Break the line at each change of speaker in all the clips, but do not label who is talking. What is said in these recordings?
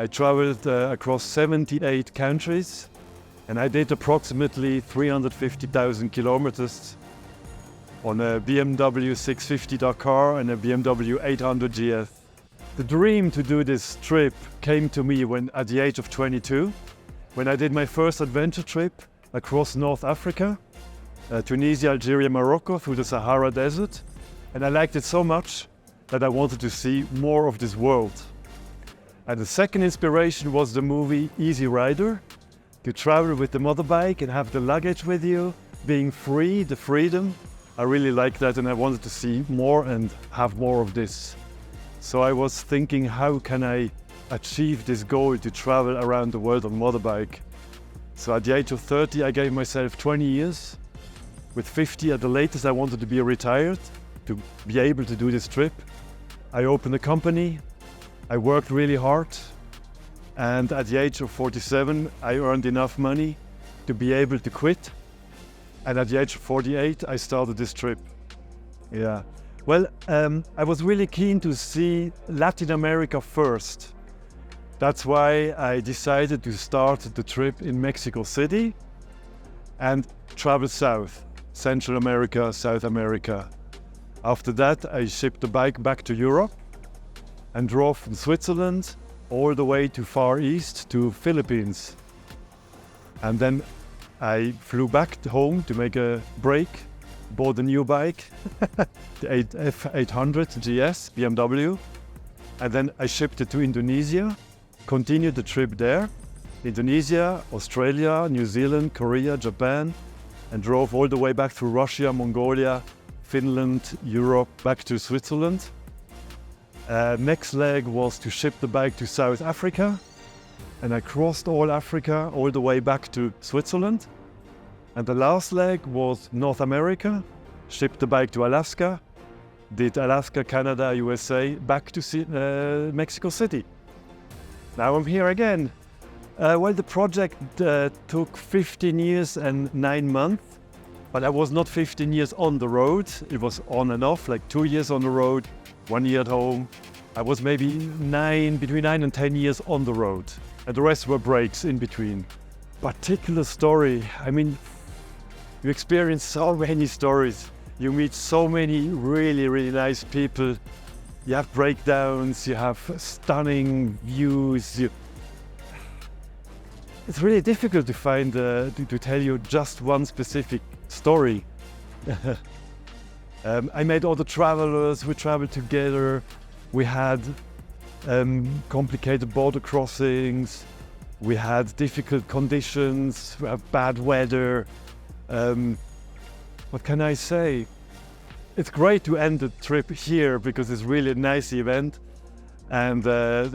I traveled across 78 countries, and I did approximately 350,000 kilometers on a BMW 650 Dakar and a BMW 800 GS. The dream to do this trip came to me at the age of 22, when I did my first adventure trip across North Africa, Tunisia, Algeria, Morocco, through the Sahara Desert. And I liked it so much that I wanted to see more of this world. And the second inspiration was the movie Easy Rider, to travel with the motorbike and have the luggage with you, being free, the freedom. I really liked that, and I wanted to see more and have more of this. So I was thinking, how can I achieve this goal to travel around the world on motorbike? So at the age of 30, I gave myself 20 years. With 50 at the latest, I wanted to be retired, to be able to do this trip. I opened a company, I worked really hard, and at the age of 47, I earned enough money to be able to quit. And at the age of 48, I started this trip. Yeah. Well, I was really keen to see Latin America first. That's why I decided to start the trip in Mexico City and travel south, Central America, South America. After that, I shipped the bike back to Europe and drove from Switzerland all the way to Far East to Philippines. And then I flew back home to make a break, bought a new bike, the F800 GS BMW, and then I shipped it to Indonesia, continued the trip there, Indonesia, Australia, New Zealand, Korea, Japan, and drove all the way back through Russia, Mongolia, Finland, Europe, back to Switzerland. Next leg was to ship the bike to South Africa, and I crossed all Africa all the way back to Switzerland. And the last leg was North America, shipped the bike to Alaska, did Alaska, Canada, USA, back to Mexico City. Now I'm here again. Well, the project took 15 years and 9 months, but I was not 15 years on the road. It was on and off, like 2 years on the road, 1 year at home. I was maybe between 9 and 10 years on the road, and the rest were breaks in between. Particular story, I mean, you experience so many stories. You meet so many really, really nice people. You have breakdowns, you have stunning views. It's really difficult to find, to tell you just one specific story. I met other travelers, we traveled together. We had complicated border crossings. We had difficult conditions, we have bad weather. What can I say? It's great to end the trip here because it's really a nice event, and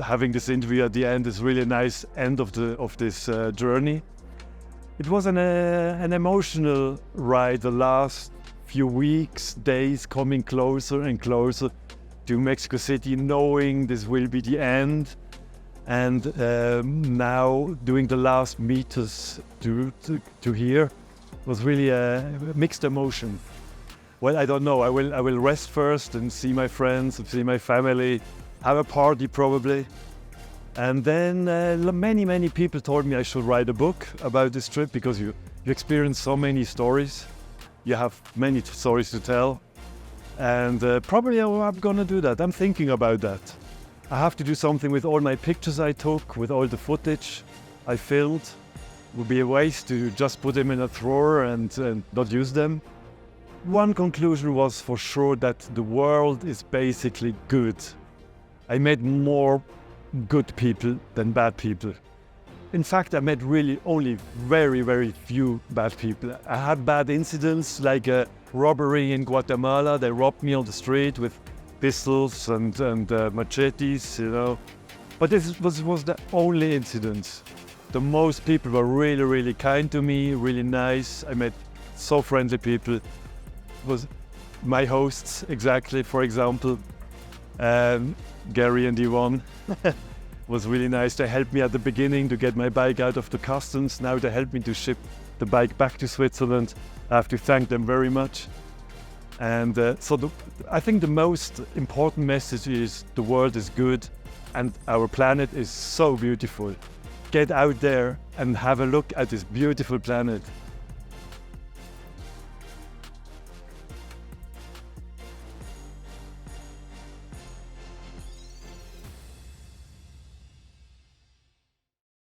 having this interview at the end is really a nice end of this journey. It was an emotional ride, the last few weeks, days, coming closer and closer to Mexico City, knowing this will be the end, and now doing the last meters to here was really a mixed emotion. Well, I don't know. I will rest first and see my friends, see my family, have a party probably. And then many people told me I should write a book about this trip because you experience so many stories. You have many stories to tell. And probably I'm gonna do that. I'm thinking about that. I have to do something with all my pictures I took, with all the footage I filmed. It would be a waste to just put them in a drawer and not use them. One conclusion was for sure that the world is basically good. I met more good people than bad people. In fact, I met really only very few bad people. I had bad incidents, like a robbery in Guatemala. They robbed me on the street with pistols and machetes, you know. But this was the only incident. The most people were really kind to me, really nice. I met so friendly people. It was my hosts, exactly, for example, Gary and Yvonne. Was really nice. They helped me at the beginning to get my bike out of the customs. Now they helped me to ship the bike back to Switzerland. I have to thank them very much. And I think the most important message is the world is good and our planet is so beautiful. Get out there and have a look at this beautiful planet.